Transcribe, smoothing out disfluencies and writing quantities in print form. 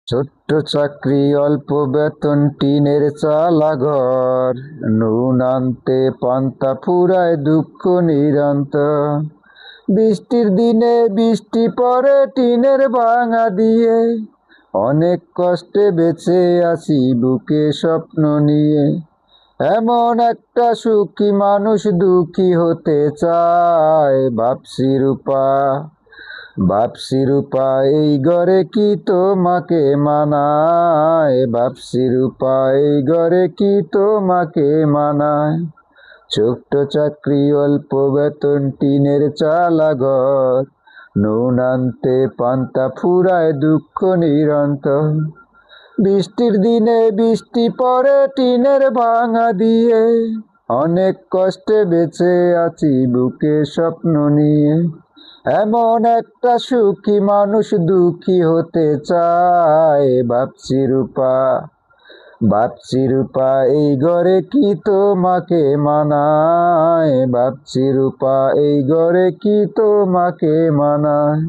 ছোট্ট চাকরি, অল্প বেতন, টিনের চালা ঘর, নুন আনতে পান্তা ফুরায়, দুঃখ নিরন্তর। বৃষ্টির দিনে বৃষ্টি পড়ে টিনের ভাঙা দিয়ে, অনেক কষ্টে বেঁচে আছি বুকে স্বপ্ন নিয়ে। এমন একটা সুখী মানুষ দুঃখী হতে চায়, ভাবছি রূপা এই ঘরে কি তোমাকে মানায়, ভাবছি রূপা এই ঘরে কি তোমাকে মানায়। ছোট্ট চাকরি, অল্প বেতন, টিনের চালা ঘর, নুন আনতে পান্তা ফুরায়, দুঃখ নিরন্তর। বৃষ্টির দিনে বৃষ্টি পড়ে টিনের ভাঙা দিয়ে, অনেক কষ্টে বেঁচে আছি বুকে স্বপ্ন নিয়ে। এমন একটা সুখী মানুষ দুঃখী হতে চায়, ভাবছি রূপা এই ঘরে কি তোমাকে মানায়, ভাবছি রূপা এই ঘরে কি তোমাকে মানায়।